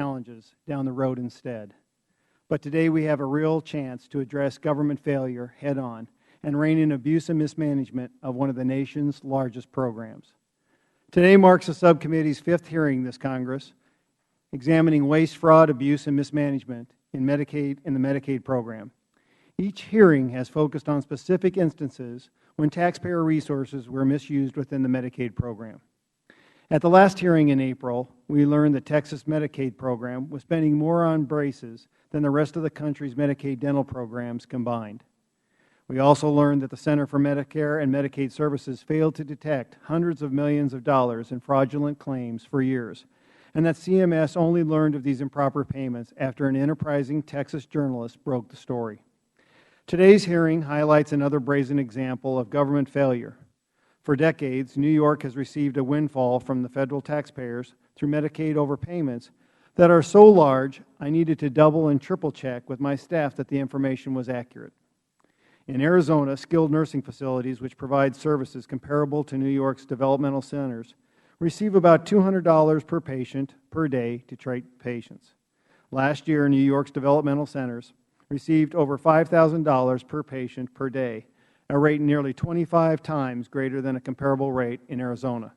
challenges down the road instead. But today we have a real chance to address government failure head-on and rein in abuse and mismanagement of one of the nation's largest programs. Today marks the Subcommittee's 5th hearing this Congress, examining waste, fraud, abuse, and mismanagement in the Medicaid program. Each hearing has focused on specific instances when taxpayer resources were misused within the Medicaid program. At the last hearing in April, we learned the Texas Medicaid program was spending more on braces than the rest of the country's Medicaid dental programs combined. We also learned that the Center for Medicare and Medicaid Services failed to detect hundreds of millions of dollars in fraudulent claims for years, and that CMS only learned of these improper payments after an enterprising Texas journalist broke the story. Today's hearing highlights another brazen example of government failure. For decades, New York has received a windfall from the Federal taxpayers through Medicaid overpayments that are so large I needed to double and triple check with my staff that the information was accurate. In Arizona, skilled nursing facilities, which provide services comparable to New York's developmental centers, receive about $200 per patient per day to treat patients. Last year, New York's developmental centers received over $5,000 per patient per day, a rate nearly 25 times greater than a comparable rate in Arizona.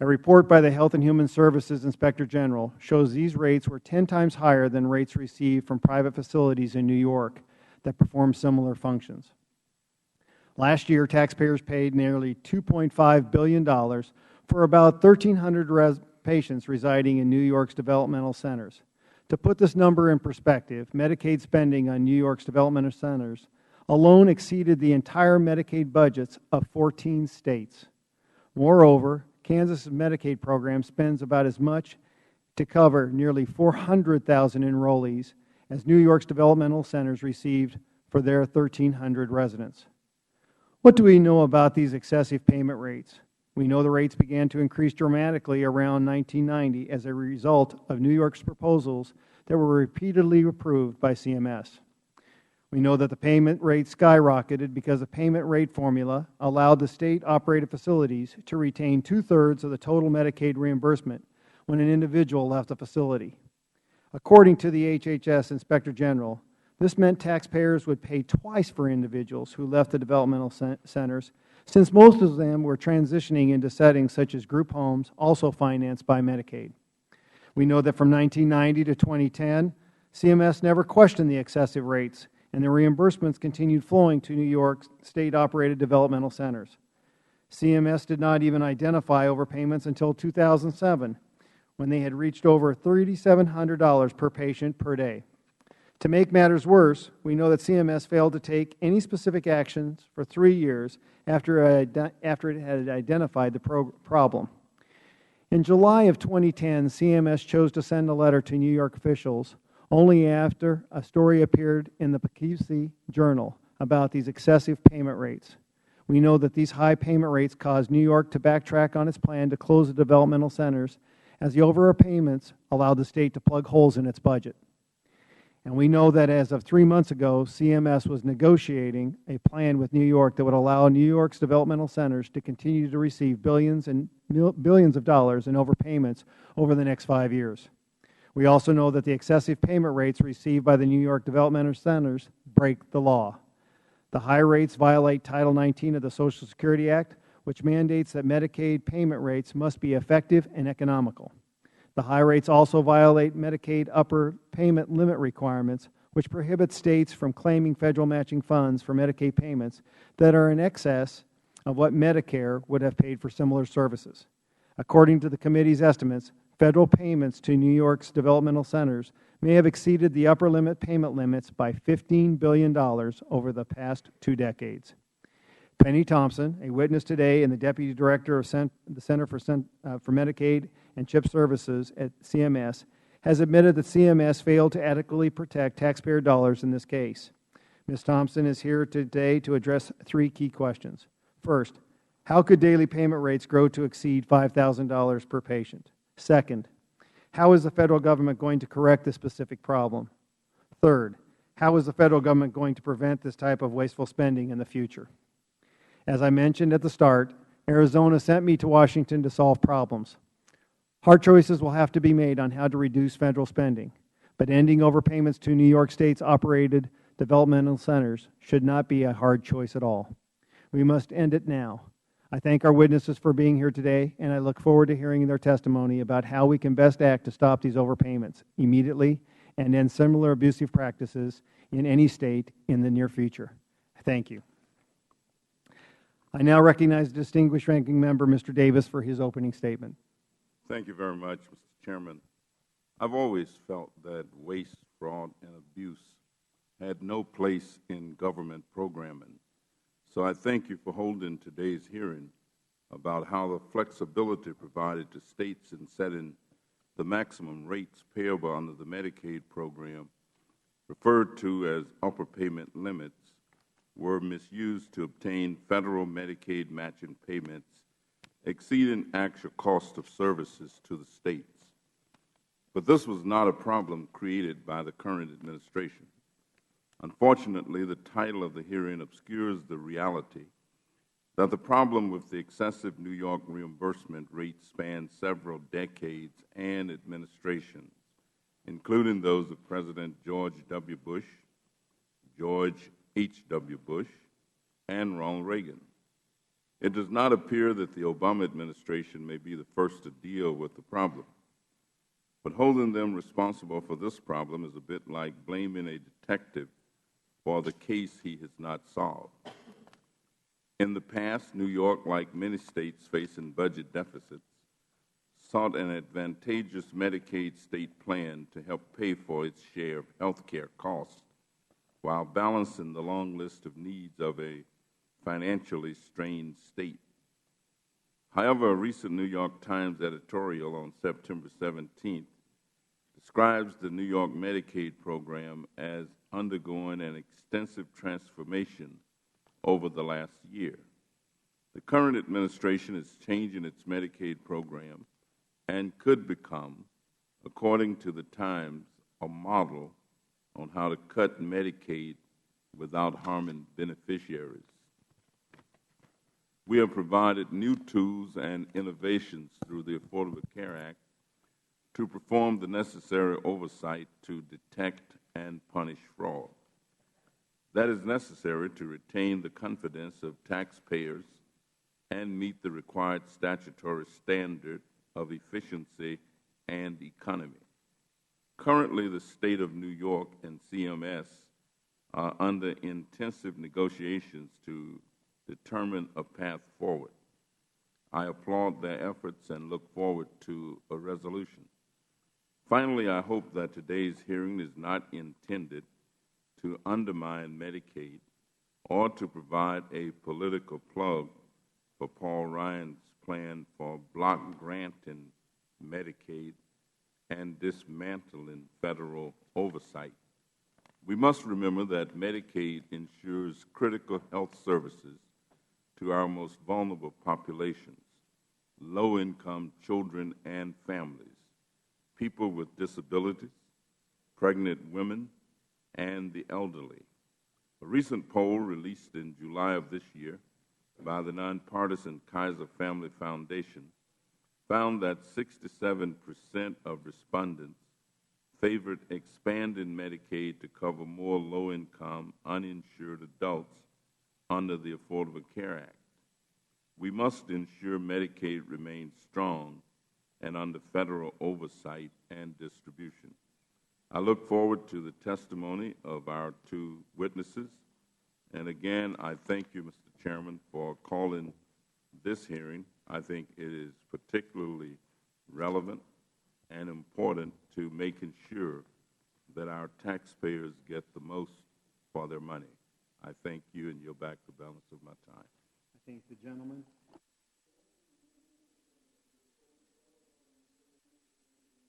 A report by the Health and Human Services Inspector General shows these rates were 10 times higher than rates received from private facilities in New York that perform similar functions. Last year, taxpayers paid nearly $2.5 billion for about 1,300 patients residing in New York's developmental centers. To put this number in perspective, Medicaid spending on New York's developmental centers alone exceeded the entire Medicaid budgets of 14 states. Moreover, Kansas' Medicaid program spends about as much to cover nearly 400,000 enrollees as New York's developmental centers received for their 1,300 residents. What do we know about these excessive payment rates? We know the rates began to increase dramatically around 1990 as a result of New York's proposals that were repeatedly approved by CMS. We know that the payment rate skyrocketed because the payment rate formula allowed the state-operated facilities to retain 2/3 of the total Medicaid reimbursement when an individual left the facility. According to the HHS Inspector General, this meant taxpayers would pay twice for individuals who left the developmental centers, since most of them were transitioning into settings such as group homes, also financed by Medicaid. We know that from 1990 to 2010, CMS never questioned the excessive rates, and the reimbursements continued flowing to New York state-operated developmental centers. CMS did not even identify overpayments until 2007, when they had reached over $3,700 per patient per day. To make matters worse, we know that CMS failed to take any specific actions for 3 years after it had identified the problem. In July of 2010, CMS chose to send a letter to New York officials only after a story appeared in the Poughkeepsie Journal about these excessive payment rates. We know that these high payment rates caused New York to backtrack on its plan to close the developmental centers, as the overpayments allowed the state to plug holes in its budget. And we know that as of 3 months ago, CMS was negotiating a plan with New York that would allow New York's developmental centers to continue to receive billions of dollars in overpayments over the next 5 years. We also know that the excessive payment rates received by the New York developmental centers break the law. The high rates violate Title 19 of the Social Security Act, which mandates that Medicaid payment rates must be effective and economical. The high rates also violate Medicaid upper payment limit requirements, which prohibit states from claiming federal matching funds for Medicaid payments that are in excess of what Medicare would have paid for similar services. According to the committee's estimates, federal payments to New York's developmental centers may have exceeded the upper limit payment limits by $15 billion over the past 2 decades. Penny Thompson, a witness today and the Deputy Director of the Center for Medicaid and CHIP Services at CMS, has admitted that CMS failed to adequately protect taxpayer dollars in this case. Ms. Thompson is here today to address 3 key questions. First, how could daily payment rates grow to exceed $5,000 per patient? Second, how is the Federal Government going to correct this specific problem? Third, how is the Federal Government going to prevent this type of wasteful spending in the future? As I mentioned at the start, Arizona sent me to Washington to solve problems. Hard choices will have to be made on how to reduce federal spending, but ending overpayments to New York State's operated developmental centers should not be a hard choice at all. We must end it now. I thank our witnesses for being here today, and I look forward to hearing their testimony about how we can best act to stop these overpayments immediately and end similar abusive practices in any state in the near future. Thank you. I now recognize the distinguished ranking member, Mr. Davis, for his opening statement. Thank you very much, Mr. Chairman. I've always felt that waste, fraud, and abuse had no place in government programming. So I thank you for holding today's hearing about how the flexibility provided to states in setting the maximum rates payable under the Medicaid program, referred to as upper payment limits, were misused to obtain federal Medicaid matching payments exceeding actual cost of services to the states. But this was not a problem created by the current administration. Unfortunately, the title of the hearing obscures the reality that the problem with the excessive New York reimbursement rate spans several decades and administrations, including those of President George W. Bush, George H.W. Bush, and Ronald Reagan. It does not appear that the Obama administration may be the first to deal with the problem. But holding them responsible for this problem is a bit like blaming a detective for the case he has not solved. In the past, New York, like many states facing budget deficits, sought an advantageous Medicaid state plan to help pay for its share of health care costs while balancing the long list of needs of a financially strained state. However, a recent New York Times editorial on September 17th describes the New York Medicaid program as undergoing an extensive transformation over the last year. The current administration is changing its Medicaid program and could become, according to the Times, a model on how to cut Medicaid without harming beneficiaries. We have provided new tools and innovations through the Affordable Care Act to perform the necessary oversight to detect and punish fraud. That is necessary to retain the confidence of taxpayers and meet the required statutory standard of efficiency and economy. Currently, the State of New York and CMS are under intensive negotiations to determine a path forward. I applaud their efforts and look forward to a resolution. Finally, I hope that today's hearing is not intended to undermine Medicaid or to provide a political plug for Paul Ryan's plan for block granting Medicaid and dismantling federal oversight. We must remember that Medicaid ensures critical health services to our most vulnerable populations, low-income children and families, people with disabilities, pregnant women, and the elderly. A recent poll released in July of this year by the nonpartisan Kaiser Family Foundation found that 67% of respondents favored expanding Medicaid to cover more low-income, uninsured adults under the Affordable Care Act. We must ensure Medicaid remains strong and under federal oversight and distribution. I look forward to the testimony of our two witnesses. And again, I thank you, Mr. Chairman, for calling this hearing. I think it is particularly relevant and important to making sure that our taxpayers get the most for their money. I thank you, and yield back the balance of my time. I thank the gentleman.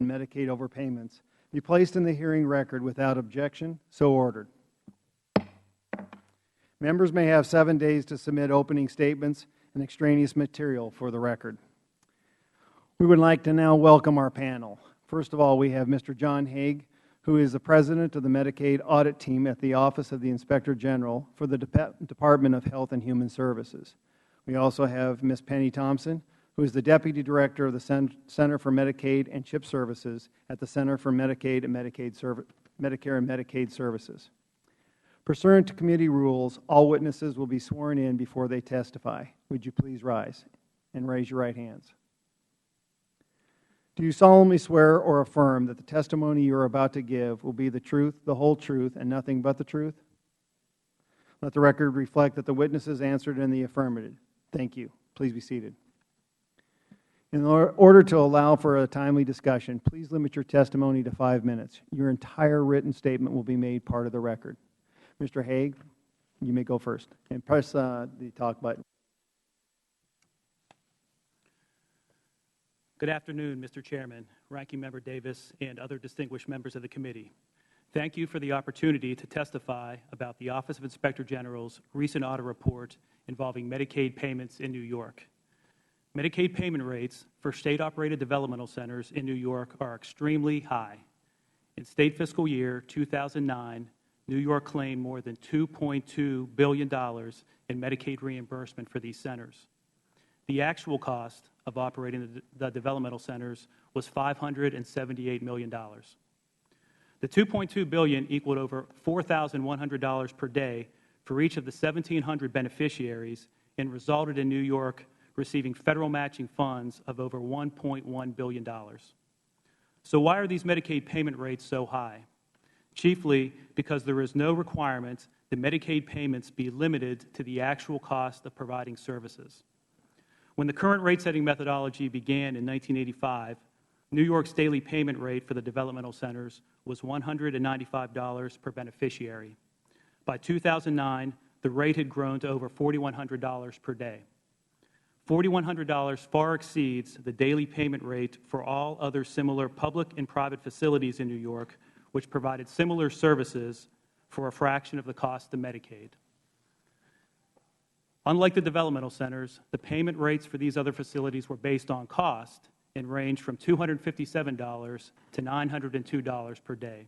Medicaid overpayments be placed in the hearing record without objection. So ordered. Members may have 7 days to submit opening statements and extraneous material for the record. We would like to now welcome our panel. First of all, we have Mr. John Haig, who is the President of the Medicaid Audit Team at the Office of the Inspector General for the Department of Health and Human Services. We also have Ms. Penny Thompson, who is the Deputy Director of the Center for Medicaid and CHIP Services at the Center for Medicare and Medicaid Services. Pursuant to committee rules, all witnesses will be sworn in before they testify. Would you please rise and raise your right hands? Do you solemnly swear or affirm that the testimony you are about to give will be the truth, the whole truth, and nothing but the truth? Let the record reflect that the witnesses answered in the affirmative. Thank you. Please be seated. In order to allow for a timely discussion, please limit your testimony to 5 minutes. Your entire written statement will be made part of the record. Mr. Hague, you may go first. And press the talk button. Good afternoon, Mr. Chairman, Ranking Member Davis, and other distinguished members of the committee. Thank you for the opportunity to testify about the Office of Inspector General's recent audit report involving Medicaid payments in New York. Medicaid payment rates for state-operated developmental centers in New York are extremely high. In state fiscal year 2009, New York claimed more than $2.2 billion in Medicaid reimbursement for these centers. The actual cost of operating the developmental centers was $578 million. The $2.2 billion equaled over $4,100 per day for each of the 1,700 beneficiaries and resulted in New York receiving federal matching funds of over $1.1 billion. So why are these Medicaid payment rates so high? Chiefly because there is no requirement that Medicaid payments be limited to the actual cost of providing services. When the current rate-setting methodology began in 1985, New York's daily payment rate for the developmental centers was $195 per beneficiary. By 2009, the rate had grown to over $4,100 per day. $4,100 far exceeds the daily payment rate for all other similar public and private facilities in New York, which provided similar services for a fraction of the cost of Medicaid. Unlike the developmental centers, the payment rates for these other facilities were based on cost and ranged from $257 to $902 per day.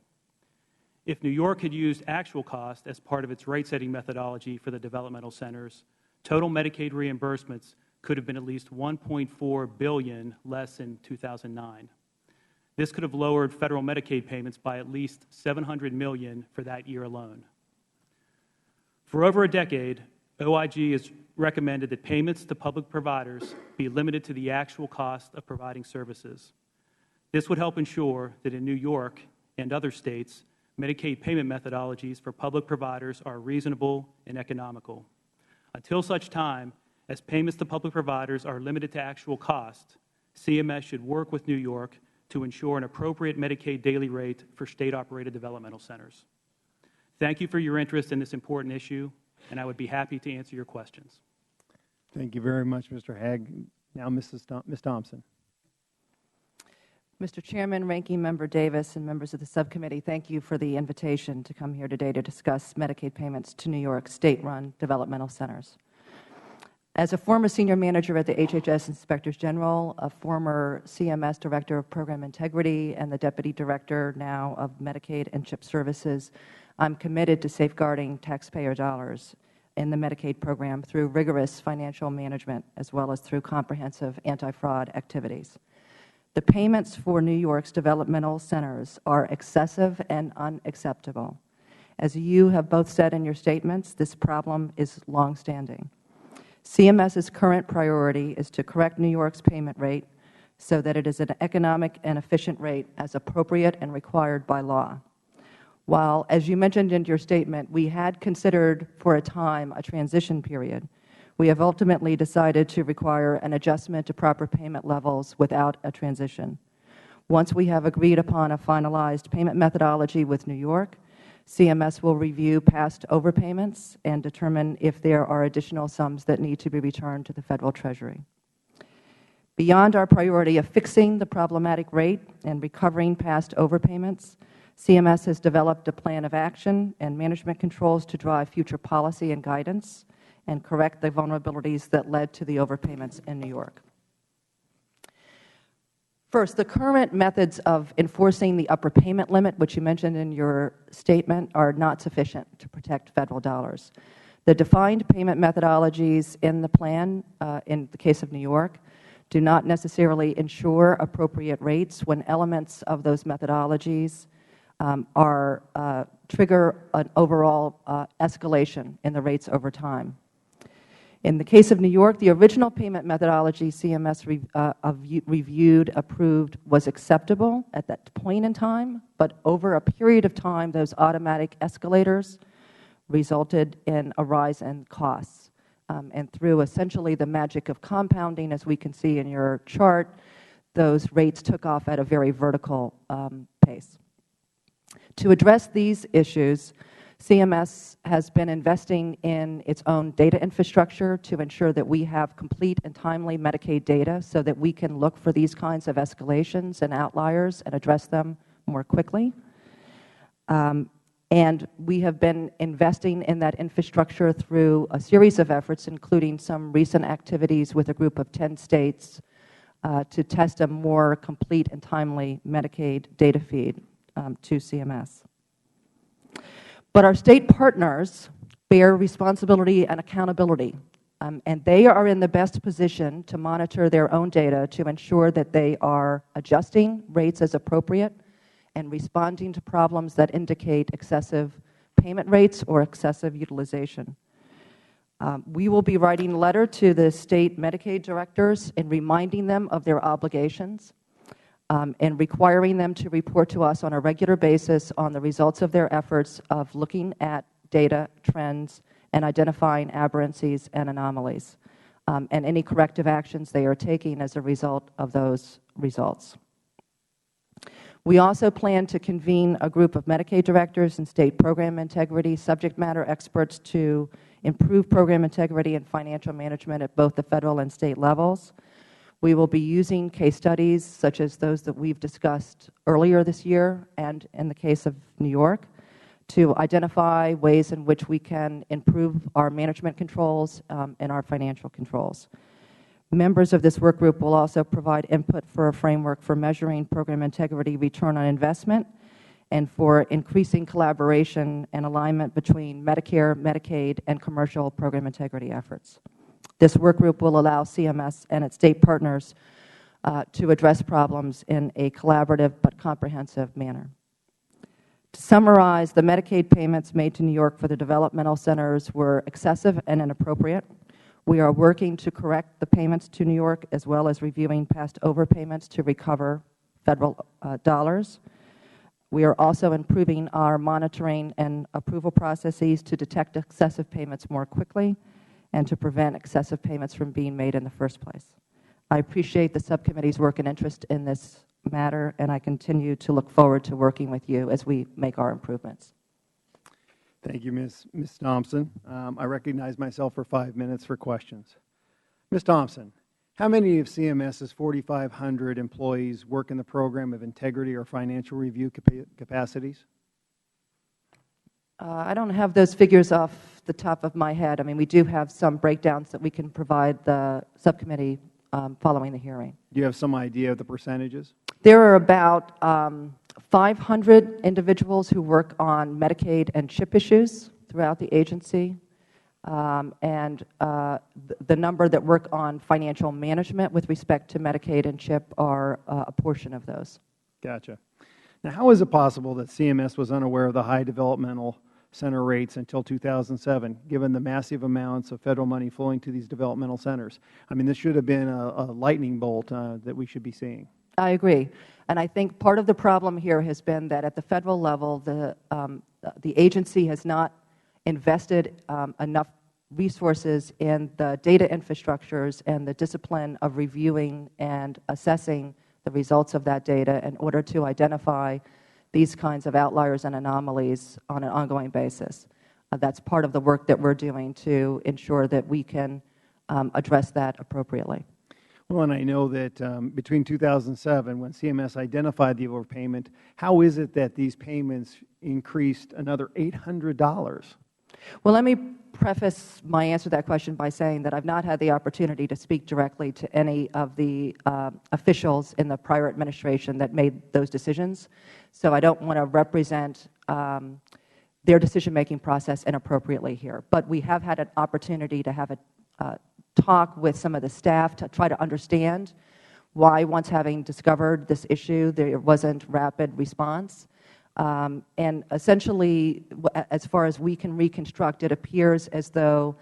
If New York had used actual cost as part of its rate-setting methodology for the developmental centers, total Medicaid reimbursements could have been at least $1.4 billion less in 2009. This could have lowered federal Medicaid payments by at least $700 million for that year alone. For over a decade, OIG has recommended that payments to public providers be limited to the actual cost of providing services. This would help ensure that in New York and other states, Medicaid payment methodologies for public providers are reasonable and economical. Until such time as payments to public providers are limited to actual cost, CMS should work with New York to ensure an appropriate Medicaid daily rate for state-operated developmental centers. Thank you for your interest in this important issue, and I would be happy to answer your questions. Thank you very much, Mr. Hague. Now, Ms. Thompson. Mr. Chairman, Ranking Member Davis, and members of the subcommittee, thank you for the invitation to come here today to discuss Medicaid payments to New York state-run developmental centers. As a former senior manager at the HHS Inspectors General, a former CMS Director of Program Integrity, and the Deputy Director now of Medicaid and CHIP Services, I'm committed to safeguarding taxpayer dollars in the Medicaid program through rigorous financial management as well as through comprehensive anti-fraud activities. The payments for New York's developmental centers are excessive and unacceptable. As you have both said in your statements, this problem is longstanding. CMS's current priority is to correct New York's payment rate so that it is an economic and efficient rate as appropriate and required by law. While, as you mentioned in your statement, we had considered for a time a transition period, we have ultimately decided to require an adjustment to proper payment levels without a transition. Once we have agreed upon a finalized payment methodology with New York, CMS will review past overpayments and determine if there are additional sums that need to be returned to the Federal Treasury. Beyond our priority of fixing the problematic rate and recovering past overpayments, CMS has developed a plan of action and management controls to drive future policy and guidance and correct the vulnerabilities that led to the overpayments in New York. First, the current methods of enforcing the upper payment limit, which you mentioned in your statement, are not sufficient to protect Federal dollars. The defined payment methodologies in the plan, in the case of New York, do not necessarily ensure appropriate rates when elements of those methodologies trigger an overall escalation in the rates over time. In the case of New York, the original payment methodology CMS reviewed, approved, was acceptable at that point in time, but over a period of time, those automatic escalators resulted in a rise in costs. And through essentially the magic of compounding, as we can see in your chart, those rates took off at a very vertical pace. To address these issues, CMS has been investing in its own data infrastructure to ensure that we have complete and timely Medicaid data so that we can look for these kinds of escalations and outliers and address them more quickly. And we have been investing in that infrastructure through a series of efforts, including some recent activities with a group of 10 states to test a more complete and timely Medicaid data feed to CMS. But our state partners bear responsibility and accountability, and they are in the best position to monitor their own data to ensure that they are adjusting rates as appropriate and responding to problems that indicate excessive payment rates or excessive utilization. We will be writing a letter to the state Medicaid directors and reminding them of their obligations and requiring them to report to us on a regular basis on the results of their efforts of looking at data trends and identifying aberrancies and anomalies, and any corrective actions they are taking as a result of those results. We also plan to convene a group of Medicaid directors and state program integrity subject matter experts to improve program integrity and financial management at both the federal and state levels. We will be using case studies such as those that we've discussed earlier this year and in the case of New York to identify ways in which we can improve our management controls and our financial controls. Members of this work group will also provide input for a framework for measuring program integrity return on investment and for increasing collaboration and alignment between Medicare, Medicaid, and commercial program integrity efforts. This work group will allow CMS and its state partners to address problems in a collaborative but comprehensive manner. To summarize, the Medicaid payments made to New York for the developmental centers were excessive and inappropriate. We are working to correct the payments to New York as well as reviewing past overpayments to recover federal dollars. We are also improving our monitoring and approval processes to detect excessive payments more quickly and to prevent excessive payments from being made in the first place. I appreciate the subcommittee's work and interest in this matter, and I continue to look forward to working with you as we make our improvements. Thank you, Ms. Thompson. I recognize myself for 5 minutes for questions. Ms. Thompson, how many of CMS's 4,500 employees work in the program of integrity or financial review capacities? I don't have those figures off the top of my head. I mean, we do have some breakdowns that we can provide the subcommittee following the hearing. Do you have some idea of the percentages? There are about 500 individuals who work on Medicaid and CHIP issues throughout the agency, and the number that work on financial management with respect to Medicaid and CHIP are a portion of those. Gotcha. Now, how is it possible that CMS was unaware of the high developmental center rates until 2007, given the massive amounts of federal money flowing to these developmental centers? I mean, this should have been a lightning bolt that we should be seeing. I agree. And I think part of the problem here has been that at the federal level, the agency has not invested enough resources in the data infrastructures and the discipline of reviewing and assessing the results of that data in order to identify these kinds of outliers and anomalies on an ongoing basis. That's part of the work that we're doing to ensure that we can address that appropriately. Well, and I know that between 2007, when CMS identified the overpayment, how is it that these payments increased another $800? Well, let me preface my answer to that question by saying that I've not had the opportunity to speak directly to any of the officials in the prior administration that made those decisions, so I don't want to represent their decision-making process inappropriately here. But we have had an opportunity to have talk with some of the staff to try to understand why, once having discovered this issue, there wasn't rapid response. And essentially, as far as we can reconstruct, it appears as though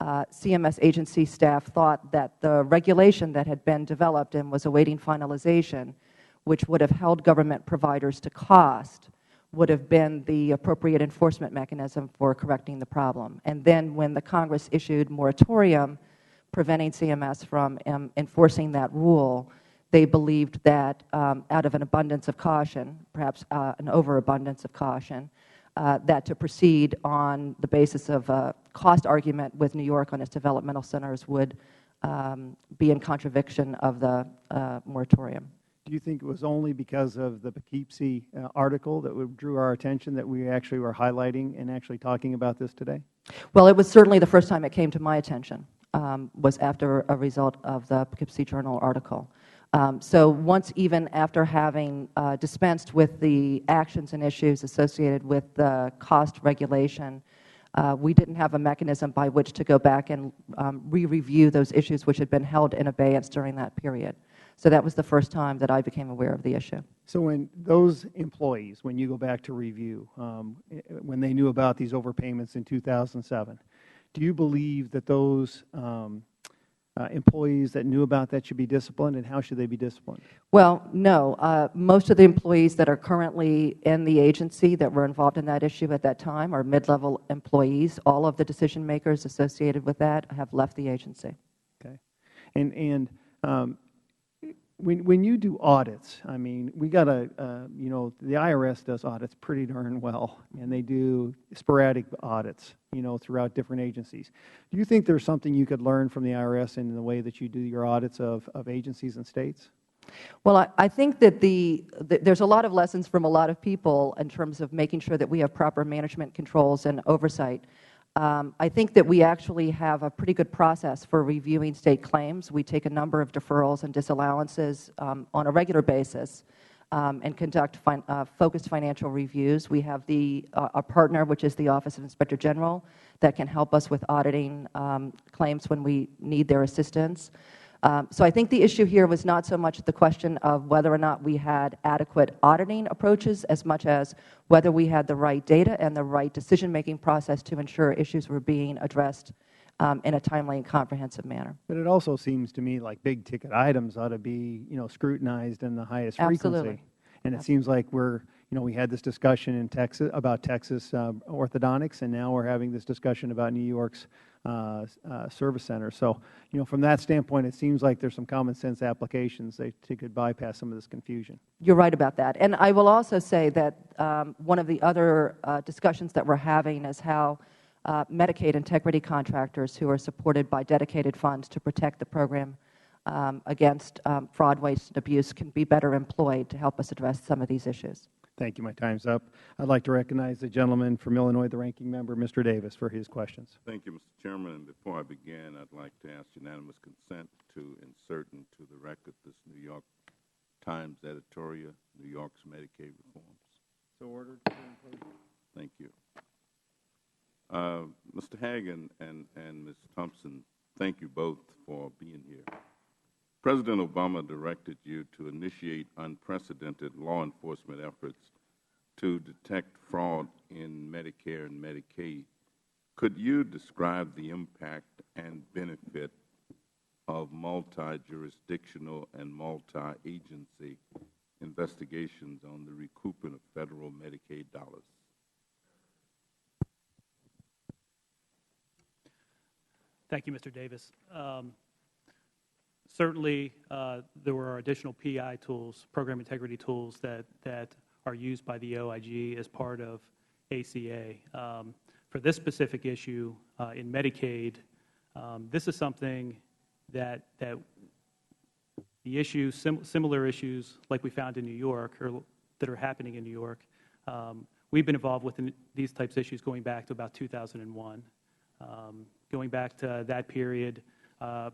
CMS agency staff thought that the regulation that had been developed and was awaiting finalization, which would have held government providers to cost, would have been the appropriate enforcement mechanism for correcting the problem. And then when the Congress issued moratorium preventing CMS from enforcing that rule, they believed that out of an abundance of caution, perhaps an overabundance of caution, that to proceed on the basis of a cost argument with New York on its developmental centers would be in contravention of the moratorium. Do you think it was only because of the Poughkeepsie article that drew our attention that we actually were highlighting and actually talking about this today? Well, it was certainly the first time it came to my attention, was after a result of the Poughkeepsie Journal article. So once, even after having dispensed with the actions and issues associated with the cost regulation, we didn't have a mechanism by which to go back and re-review those issues which had been held in abeyance during that period. So that was the first time that I became aware of the issue. So when those employees, when you go back to review, when they knew about these overpayments in 2007, do you believe that those employees that knew about that should be disciplined, and how should they be disciplined? Well, no. Most of the employees that are currently in the agency that were involved in that issue at that time are mid-level employees. All of the decision makers associated with that have left the agency. Okay. And when you do audits, I mean, we got to, the IRS does audits pretty darn well, and they do sporadic audits, throughout different agencies. Do you think there's something you could learn from the IRS in the way that you do your audits of agencies and states? Well, I think that there's a lot of lessons from a lot of people in terms of making sure that we have proper management controls and oversight. I think that we actually have a pretty good process for reviewing state claims. We take a number of deferrals and disallowances on a regular basis and conduct focused financial reviews. We have a partner, which is the Office of Inspector General, that can help us with auditing claims when we need their assistance. So I think the issue here was not so much the question of whether or not we had adequate auditing approaches as much as whether we had the right data and the right decision-making process to ensure issues were being addressed in a timely and comprehensive manner. But it also seems to me like big-ticket items ought to be, scrutinized in the highest frequency. Absolutely. And it seems like we had this discussion in Texas about Texas orthodontics, and now we're having this discussion about New York's service center. So, from that standpoint, it seems like there's some common sense applications that could bypass some of this confusion. You're right about that. And I will also say that one of the other discussions that we're having is how Medicaid integrity contractors who are supported by dedicated funds to protect the program against fraud, waste, and abuse can be better employed to help us address some of these issues. Thank you. My time's up. I'd like to recognize the gentleman from Illinois, the ranking member, Mr. Davis, for his questions. Thank you, Mr. Chairman. And before I begin, I'd like to ask unanimous consent to insert into the record this New York Times editorial, New York's Medicaid reforms. So ordered. Thank you. Mr. Hagan and Ms. Thompson, thank you both for being here. President Obama directed you to initiate unprecedented law enforcement efforts to detect fraud in Medicare and Medicaid. Could you describe the impact and benefit of multi-jurisdictional and multi-agency investigations on the recouping of federal Medicaid dollars? Thank you, Mr. Davis. Certainly, there were additional PI tools, program integrity tools, that are used by the OIG as part of ACA. For this specific issue in Medicaid, this is something that the issues, similar issues like we found in New York, or that are happening in New York, we've been involved with these types of issues going back to about 2001. Going back to that period,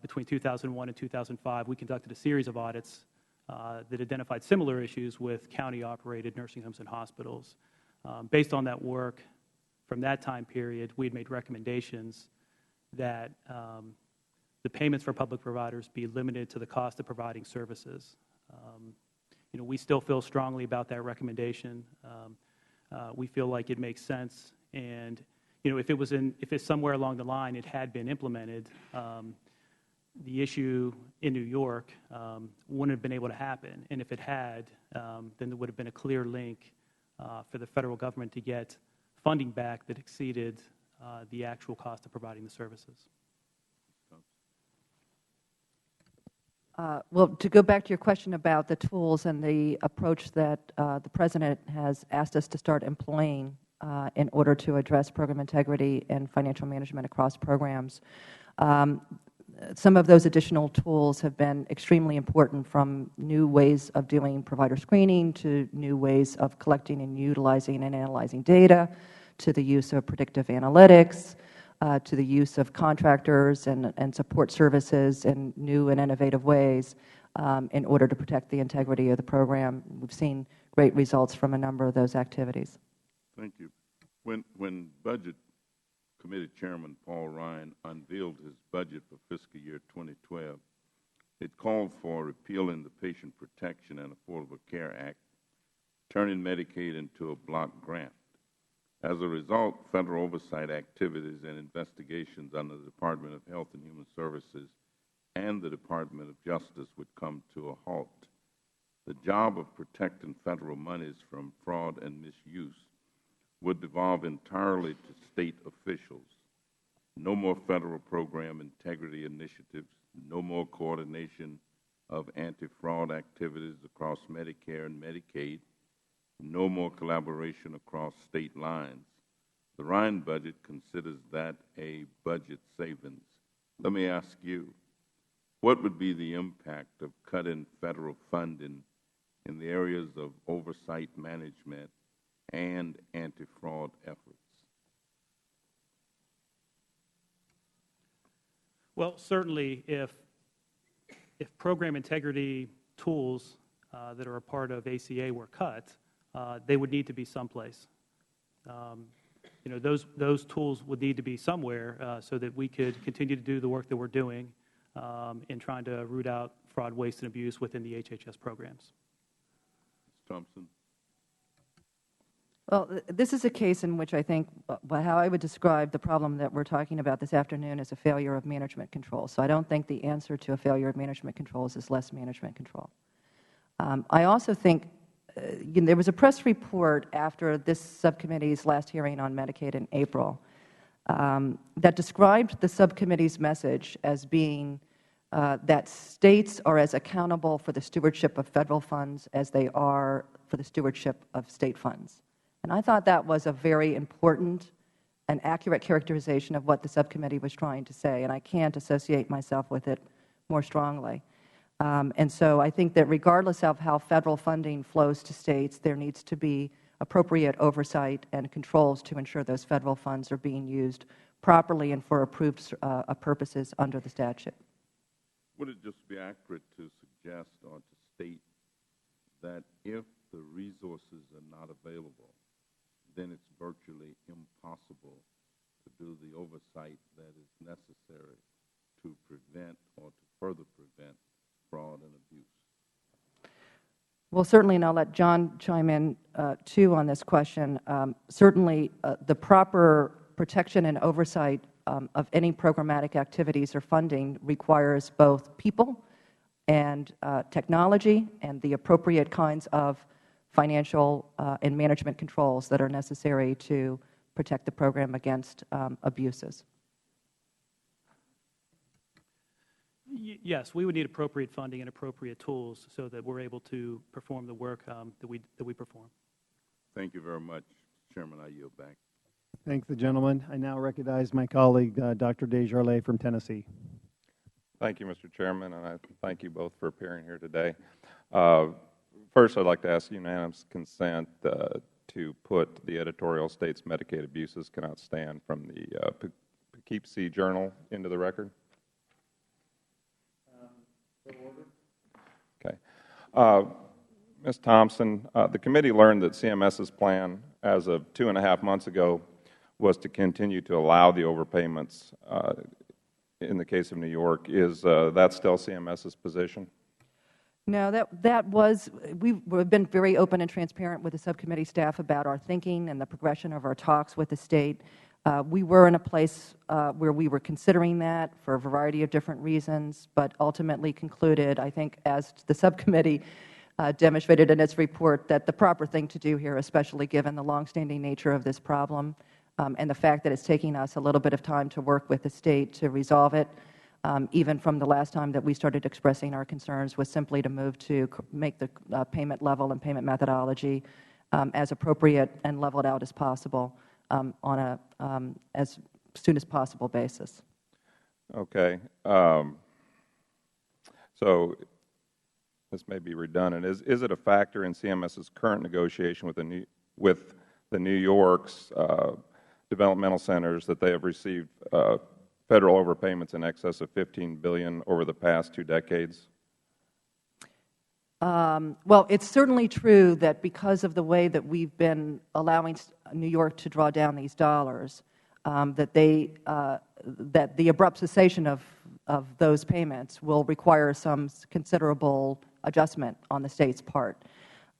between 2001 and 2005, we conducted a series of audits that identified similar issues with county-operated nursing homes and hospitals. Based on that work from that time period, we had made recommendations that the payments for public providers be limited to the cost of providing services. We still feel strongly about that recommendation. We feel like it makes sense, and if it's somewhere along the line it had been implemented, the issue in New York wouldn't have been able to happen. And if it had, then there would have been a clear link for the federal government to get funding back that exceeded the actual cost of providing the services. Well, to go back to your question about the tools and the approach that the President has asked us to start employing in order to address program integrity and financial management across programs, some of those additional tools have been extremely important, from new ways of doing provider screening to new ways of collecting and utilizing and analyzing data, to the use of predictive analytics, to the use of contractors and support services in new and innovative ways in order to protect the integrity of the program. We've seen great results from a number of those activities. Thank you. When Budget Committee Chairman Paul Ryan unveiled his budget for fiscal year 2012, it called for repealing the Patient Protection and Affordable Care Act, turning Medicaid into a block grant. As a result, federal oversight activities and investigations under the Department of Health and Human Services and the Department of Justice would come to a halt. The job of protecting federal monies from fraud and misuse would devolve entirely to state officials. No more federal program integrity initiatives, no more coordination of anti-fraud activities across Medicare and Medicaid, no more collaboration across state lines. The Ryan budget considers that a budget savings. Let me ask you, what would be the impact of cutting federal funding in the areas of oversight management and anti-fraud efforts? Well, certainly if program integrity tools that are a part of ACA were cut, they would need to be someplace. Those tools would need to be somewhere so that we could continue to do the work that we're doing in trying to root out fraud, waste, and abuse within the HHS programs. Ms. Thompson. Well, this is a case in which I think how I would describe the problem that we're talking about this afternoon is a failure of management control. So I don't think the answer to a failure of management controls is less management control. I also think there was a press report after this subcommittee's last hearing on Medicaid in April that described the subcommittee's message as being that states are as accountable for the stewardship of federal funds as they are for the stewardship of state funds. And I thought that was a very important and accurate characterization of what the subcommittee was trying to say, and I can't associate myself with it more strongly. And so I think that regardless of how federal funding flows to states, there needs to be appropriate oversight and controls to ensure those federal funds are being used properly and for approved purposes under the statute. Would it just be accurate to suggest or to state that if the resources are not available, then it's virtually impossible to do the oversight that is necessary to prevent or to further prevent fraud and abuse? Well, certainly, and I'll let John chime in too on this question. Certainly, the proper protection and oversight of any programmatic activities or funding requires both people and technology and the appropriate kinds of financial and management controls that are necessary to protect the program against abuses. Yes, we would need appropriate funding and appropriate tools so that we're able to perform the work that we perform. Thank you very much, Chairman. I yield back. Thank the gentleman. I now recognize my colleague, Dr. Desjardins from Tennessee. Thank you, Mr. Chairman, and I thank you both for appearing here today. First, I'd like to ask unanimous consent to put the editorial states Medicaid abuses cannot stand from the Poughkeepsie Journal into the record. Okay. Ms. Thompson, the committee learned that CMS's plan as of 2.5 months ago was to continue to allow the overpayments in the case of New York. Is that still CMS's position? No, we've been very open and transparent with the subcommittee staff about our thinking and the progression of our talks with the State. We were in a place where we were considering that for a variety of different reasons, but ultimately concluded, I think, as the subcommittee demonstrated in its report, that the proper thing to do here, especially given the longstanding nature of this problem and the fact that it's taking us a little bit of time to work with the State to resolve it, even from the last time that we started expressing our concerns, was simply to move to make the payment level and payment methodology as appropriate and leveled out as possible on a as soon as possible basis. Okay. So this may be redundant. Is it a factor in CMS's current negotiation with the New York's developmental centers that they have received Federal overpayments in excess of $15 billion over the past 2 decades? Well, it's certainly true that because of the way that we've been allowing New York to draw down these dollars, that the abrupt cessation of those payments will require some considerable adjustment on the State's part.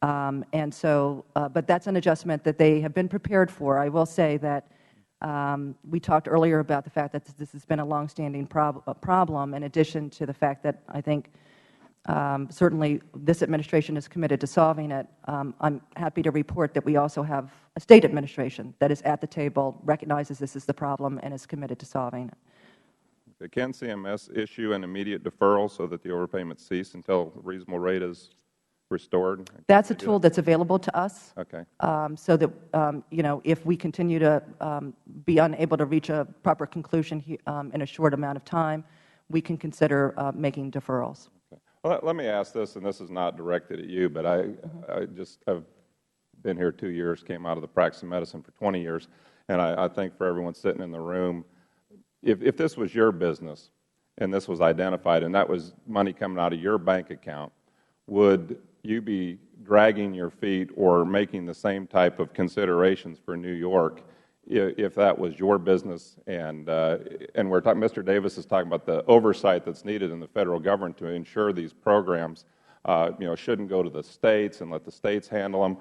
And so, but that's an adjustment that they have been prepared for. I will say that we talked earlier about the fact that this has been a longstanding problem, in addition to the fact that I think certainly this administration is committed to solving it. I'm happy to report that we also have a State administration that is at the table, recognizes this is the problem, and is committed to solving it. Can CMS issue an immediate deferral so that the overpayments cease until a reasonable rate is restored? That's a tool that's available to us. Okay. So that if we continue to be unable to reach a proper conclusion in a short amount of time, we can consider making deferrals. Okay. Well, let me ask this, and this is not directed at you, but I just have been here 2 years, came out of the practice of medicine for 20 years, and I think for everyone sitting in the room, if this was your business and this was identified and that was money coming out of your bank account, would you be dragging your feet or making the same type of considerations for New York if that was your business? And we're talking, Mr. Davis is talking about the oversight that's needed in the Federal Government to ensure these programs shouldn't go to the States and let the States handle them.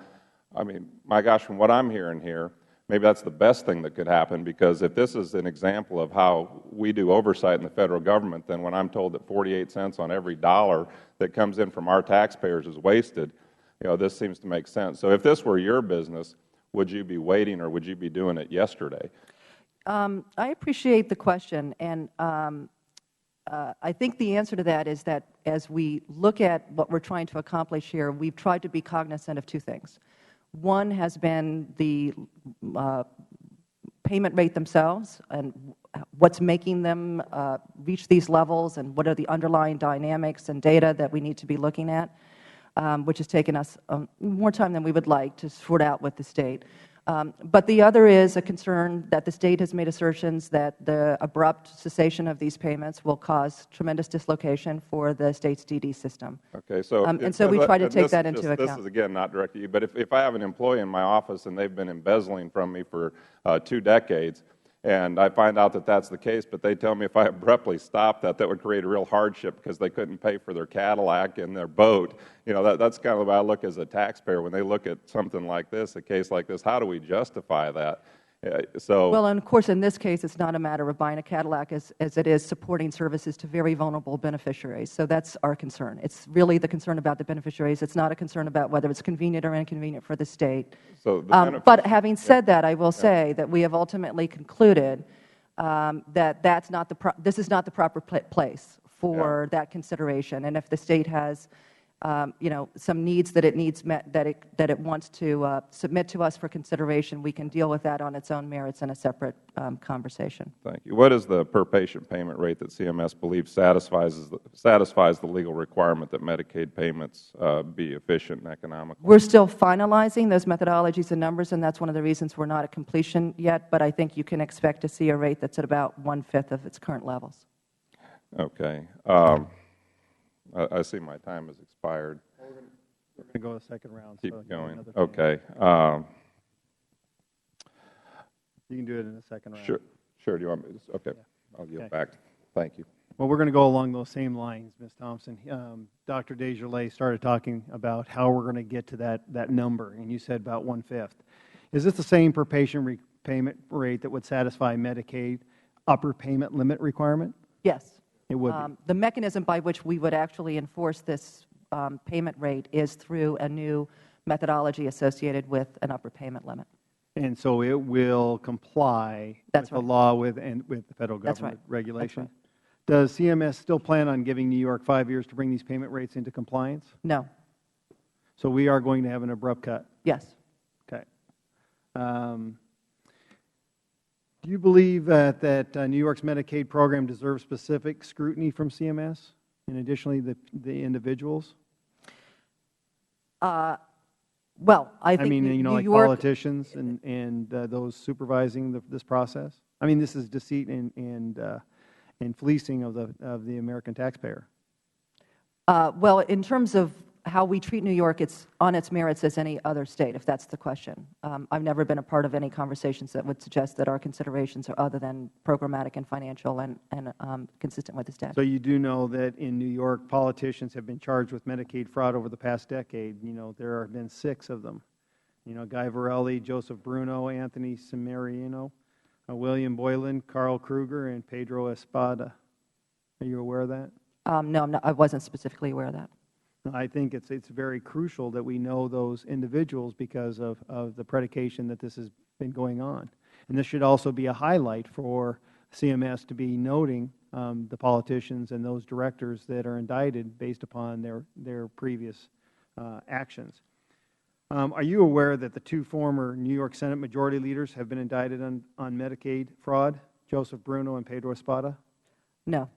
I mean, my gosh, from what I'm hearing here, maybe that's the best thing that could happen, because if this is an example of how we do oversight in the Federal Government, then when I'm told that 48 cents on every dollar that comes in from our taxpayers is wasted, this seems to make sense. So if this were your business, would you be waiting or would you be doing it yesterday? I appreciate the question, and I think the answer to that is that as we look at what we're trying to accomplish here, we've tried to be cognizant of 2 things. One has been the payment rate themselves and what's making them reach these levels, and what are the underlying dynamics and data that we need to be looking at, which has taken us more time than we would like to sort out with the State. But the other is a concern that the State has made assertions that the abrupt cessation of these payments will cause tremendous dislocation for the State's DD system. Okay, so and so we try to take that into account. This is, again, not directed at you, but if I have an employee in my office and they've been embezzling from me for 2 decades, and I find out that that's the case, but they tell me if I abruptly stop that would create a real hardship because they couldn't pay for their Cadillac and their boat. That's kind of the way I look as a taxpayer when they look at something like this, a case like this. How do we justify that? Well, and of course, in this case, it's not a matter of buying a Cadillac as it is supporting services to very vulnerable beneficiaries. So that's our concern. It's really the concern about the beneficiaries. It's not a concern about whether it's convenient or inconvenient for the State. So but having said that, I will say that we have ultimately concluded that this is not the proper place for that consideration. And if the State has some needs that it needs met, that it wants to submit to us for consideration, we can deal with that on its own merits in a separate conversation. Thank you. What is the per-patient payment rate that CMS believes satisfies the legal requirement that Medicaid payments be efficient and economical? We're still finalizing those methodologies and numbers, and that's one of the reasons we're not at completion yet, but I think you can expect to see a rate that's at about 1/5 of its current levels. Okay. I see my time has expired. We're going to go to the second round. Keep so going. Okay. You can do it in the second round. Sure. Do you want me to? Okay. Yeah. I'll yield back. Thank you. Well, we're going to go along those same lines, Ms. Thompson. Dr. Desjardins started talking about how we're going to get to that number, and you said about 1/5. Is this the same per patient repayment rate that would satisfy Medicaid upper payment limit requirement? Yes. It would be. The mechanism by which we would actually enforce this payment rate is through a new methodology associated with an upper payment limit. And so it will comply That's with the right. law with the federal That's government right. regulation? That's right. Does CMS still plan on giving New York 5 years to bring these payment rates into compliance? No. So we are going to have an abrupt cut. Yes. Okay. Do you believe that New York's Medicaid program deserves specific scrutiny from CMS, and additionally the individuals? Well, I think mean, New like York, politicians and those supervising this process. I mean, this is deceit and fleecing of the American taxpayer. well, in terms of how we treat New York, it's on its merits as any other state, if that's the question. I've never been a part of any conversations that would suggest that our considerations are other than programmatic and financial and consistent with the statute. So you do know that in New York, politicians have been charged with Medicaid fraud over the past decade. There have been 6 of them. Guy Varelli, Joseph Bruno, Anthony Cimarino, William Boylan, Carl Kruger, and Pedro Espada. Are you aware of that? No, I wasn't specifically aware of that. I think it's very crucial that we know those individuals because of the predication that this has been going on. And this should also be a highlight for CMS to be noting the politicians and those directors that are indicted based upon their previous actions. Are you aware that the 2 former New York Senate Majority Leaders have been indicted on Medicaid fraud, Joseph Bruno and Pedro Espada? No.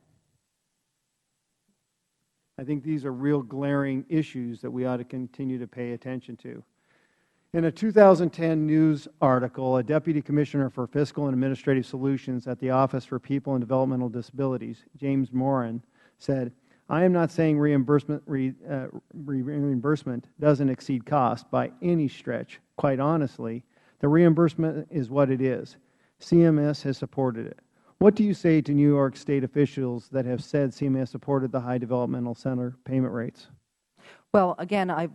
I think these are real glaring issues that we ought to continue to pay attention to. In a 2010 news article, a Deputy Commissioner for Fiscal and Administrative Solutions at the Office for People and Developmental Disabilities, James Moran, said, "I am not saying reimbursement doesn't exceed cost by any stretch. Quite honestly, the reimbursement is what it is. CMS has supported it." What do you say to New York State officials that have said CMS supported the high developmental center payment rates? Well, again, I'm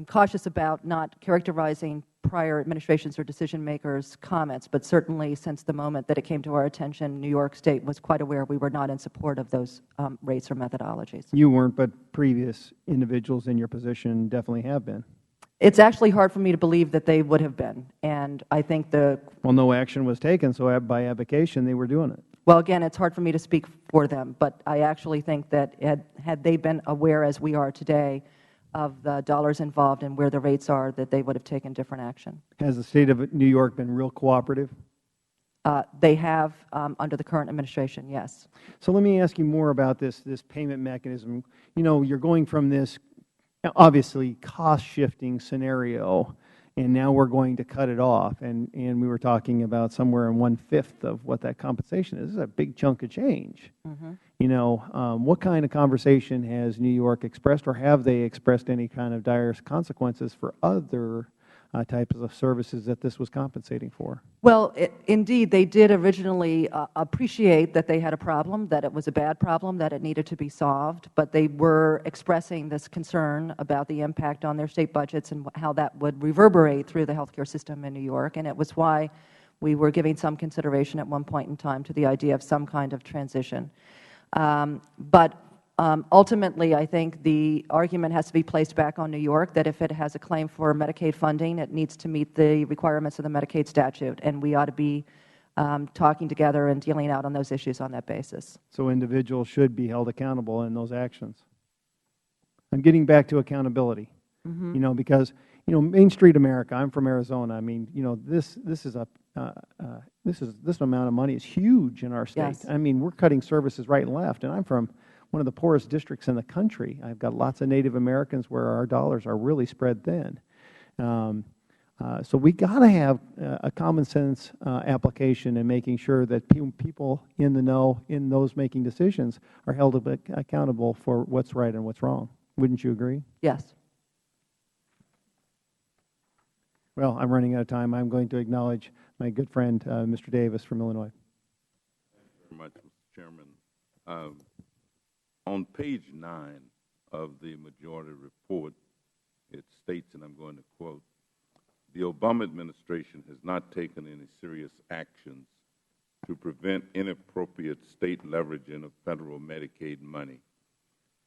cautious about not characterizing prior administrations or decision-makers' comments, but certainly since the moment that it came to our attention, New York State was quite aware we were not in support of those rates or methodologies. You weren't, but previous individuals in your position definitely have been. It's actually hard for me to believe that they would have been, and I think Well, no action was taken, so by avocation they were doing it. Well, again, it's hard for me to speak for them, but I actually think that had they been aware, as we are today, of the dollars involved and where the rates are, that they would have taken different action. Has the State of New York been real cooperative? They have under the current administration, yes. So let me ask you more about this payment mechanism. You're going from this, obviously, cost-shifting scenario, and now we're going to cut it off. And we were talking about somewhere in 1/5 of what that compensation is. This is a big chunk of change. What kind of conversation has New York expressed, or have they expressed any kind of dire consequences for other types of services that this was compensating for? Well, indeed, they did originally appreciate that they had a problem, that it was a bad problem, that it needed to be solved, but they were expressing this concern about the impact on their state budgets and how that would reverberate through the healthcare system in New York, and it was why we were giving some consideration at one point in time to the idea of some kind of transition. But ultimately, I think the argument has to be placed back on New York that if it has a claim for Medicaid funding, it needs to meet the requirements of the Medicaid statute, and we ought to be talking together and dealing out on those issues on that basis. So individuals should be held accountable in those actions. I'm getting back to accountability, because Main Street America. I'm from Arizona. I mean, this amount of money is huge in our state. Yes. I mean, we're cutting services right and left, and I'm from one of the poorest districts in the country. I've got lots of Native Americans where our dollars are really spread thin. So we got to have a common sense application in making sure that people in the know, in those making decisions, are held accountable for what's right and what's wrong. Wouldn't you agree? Yes. Well, I'm running out of time. I'm going to acknowledge my good friend, Mr. Davis from Illinois. Thank you very much, Mr. Chairman. On page 9 of the majority report, it states, and I'm going to quote, "The Obama administration has not taken any serious actions to prevent inappropriate state leveraging of federal Medicaid money.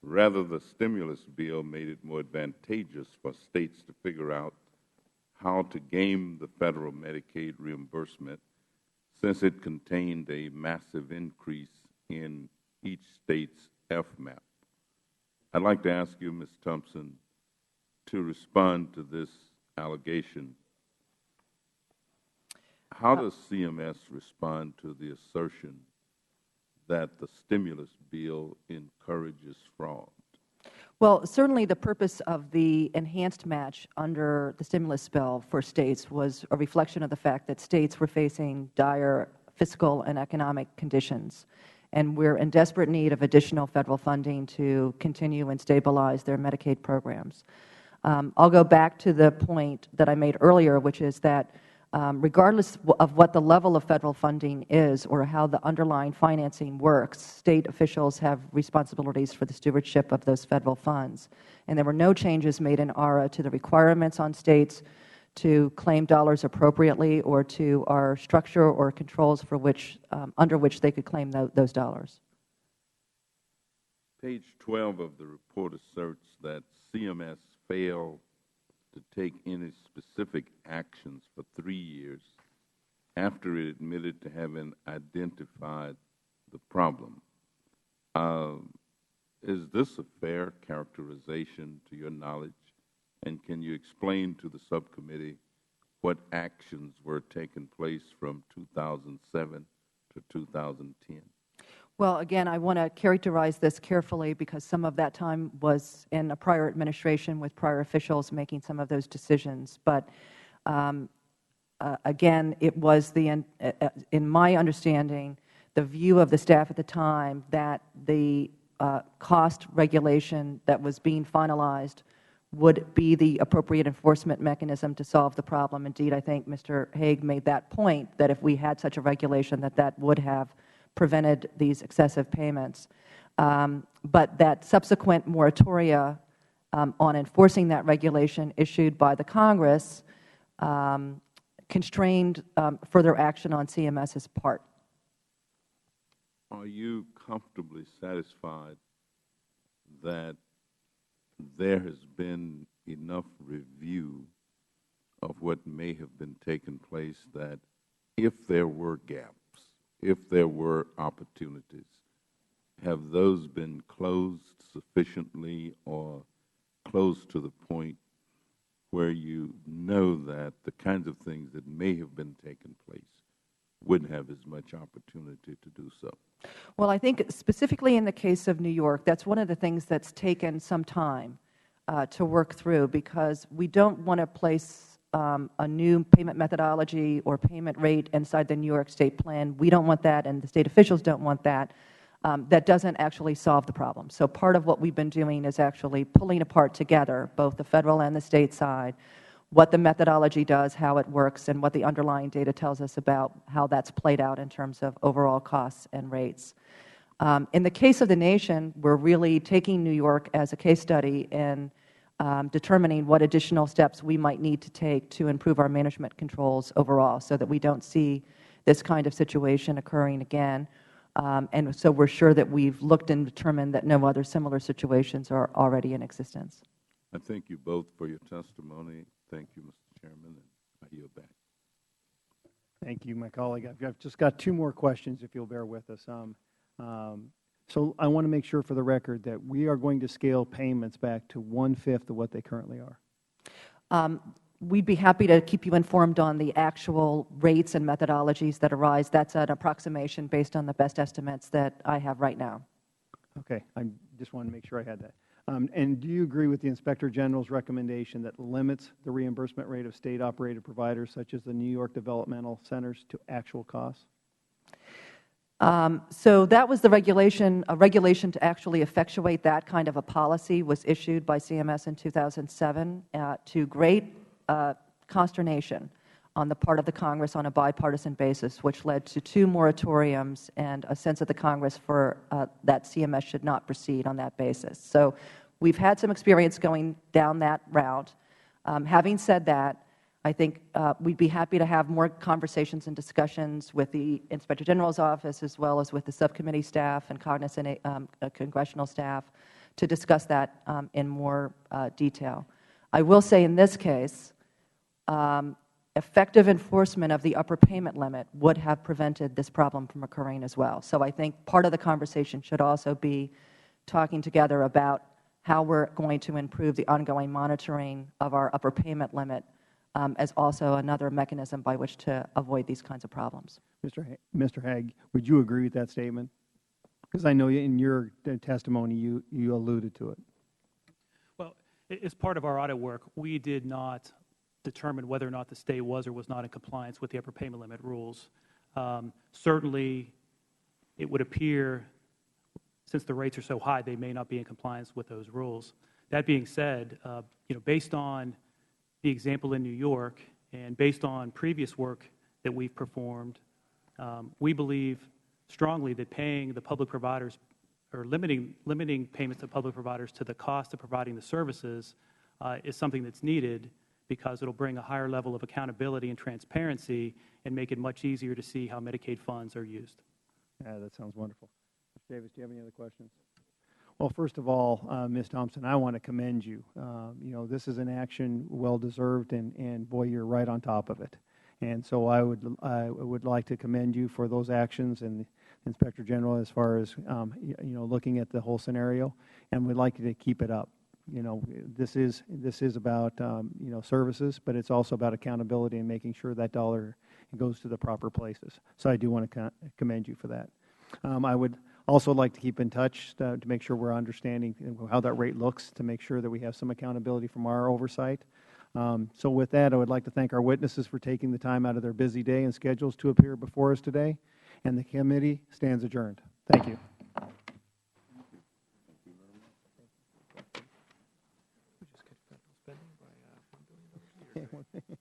Rather, the stimulus bill made it more advantageous for states to figure out how to game the federal Medicaid reimbursement, since it contained a massive increase in each state's FMAP." I'd like to ask you, Ms. Thompson, to respond to this allegation. How does CMS respond to the assertion that the stimulus bill encourages fraud? Well, certainly the purpose of the enhanced match under the stimulus bill for states was a reflection of the fact that states were facing dire fiscal and economic conditions, and we're in desperate need of additional federal funding to continue and stabilize their Medicaid programs. I'll go back to the point that I made earlier, which is that regardless of what the level of federal funding is or how the underlying financing works, state officials have responsibilities for the stewardship of those federal funds. And there were no changes made in ARA to the requirements on states to claim dollars appropriately or to our structure or controls for which, under which they could claim those dollars. Page 12 of the report asserts that CMS failed to take any specific actions for 3 years after it admitted to having identified the problem. Is this a fair characterization to your knowledge? And can you explain to the subcommittee what actions were taking place from 2007 to 2010? Well, again, I want to characterize this carefully because some of that time was in a prior administration with prior officials making some of those decisions. But again, it was in my understanding, the view of the staff at the time that the cost regulation that was being finalized would be the appropriate enforcement mechanism to solve the problem. Indeed, I think Mr. Hague made that point, that if we had such a regulation, that would have prevented these excessive payments. But that subsequent moratoria on enforcing that regulation issued by the Congress constrained further action on CMS's part. Are you comfortably satisfied that there has been enough review of what may have been taking place that if there were gaps, if there were opportunities, have those been closed sufficiently or close to the point where you know that the kinds of things that may have been taking place wouldn't have as much opportunity to do so? Well, I think specifically in the case of New York, that's one of the things that's taken some time to work through, because we don't want to place a new payment methodology or payment rate inside the New York State plan. We don't want that, and the State officials don't want that. That doesn't actually solve the problem. So part of what we've been doing is actually pulling apart together, both the Federal and the State side, what the methodology does, how it works, and what the underlying data tells us about how that's played out in terms of overall costs and rates. In the case of the nation, we're really taking New York as a case study in determining what additional steps we might need to take to improve our management controls overall so that we don't see this kind of situation occurring again. And so we're sure that we've looked and determined that no other similar situations are already in existence. I thank you both for your testimony. Thank you, Mr. Chairman, and I yield back. Thank you, my colleague. I've just got 2 more questions, if you'll bear with us. So I want to make sure for the record that we are going to scale payments back to 1/5 of what they currently are. We'd be happy to keep you informed on the actual rates and methodologies that arise. That's an approximation based on the best estimates that I have right now. Okay. I just wanted to make sure I had that. And do you agree with the Inspector General's recommendation that limits the reimbursement rate of state-operated providers such as the New York developmental centers to actual costs? So that was the regulation. A regulation to actually effectuate that kind of a policy was issued by CMS in 2007 to great consternation on the part of the Congress on a bipartisan basis, which led to 2 moratoriums and a sense of the Congress for that CMS should not proceed on that basis. So we've had some experience going down that route. Having said that, I think we'd be happy to have more conversations and discussions with the Inspector General's office as well as with the subcommittee staff and cognizant congressional staff to discuss that in more detail. I will say in this case, effective enforcement of the upper payment limit would have prevented this problem from occurring as well. So I think part of the conversation should also be talking together about how we're going to improve the ongoing monitoring of our upper payment limit as also another mechanism by which to avoid these kinds of problems. Mr. Hagg, would you agree with that statement? Because I know in your testimony you alluded to it. Well, as part of our audit work, we did not determine whether or not the state was or was not in compliance with the upper payment limit rules. Certainly, it would appear, since the rates are so high, they may not be in compliance with those rules. That being said, based on the example in New York and based on previous work that we've performed, we believe strongly that paying the public providers or limiting payments to public providers to the cost of providing the services is something that's needed, because it will bring a higher level of accountability and transparency and make it much easier to see how Medicaid funds are used. Yeah, that sounds wonderful. Mr. Davis, do you have any other questions? Well, first of all, Ms. Thompson, I want to commend you. This is an action well-deserved, and boy, you're right on top of it. And so I would like to commend you for those actions, and the Inspector General as far as looking at the whole scenario, and we'd like you to keep it up. This is about services, but it's also about accountability and making sure that dollar goes to the proper places. So I do want to commend you for that. I would also like to keep in touch to make sure we're understanding how that rate looks, to make sure that we have some accountability from our oversight. So with that, I would like to thank our witnesses for taking the time out of their busy day and schedules to appear before us today, and the committee stands adjourned. Thank you. Okay.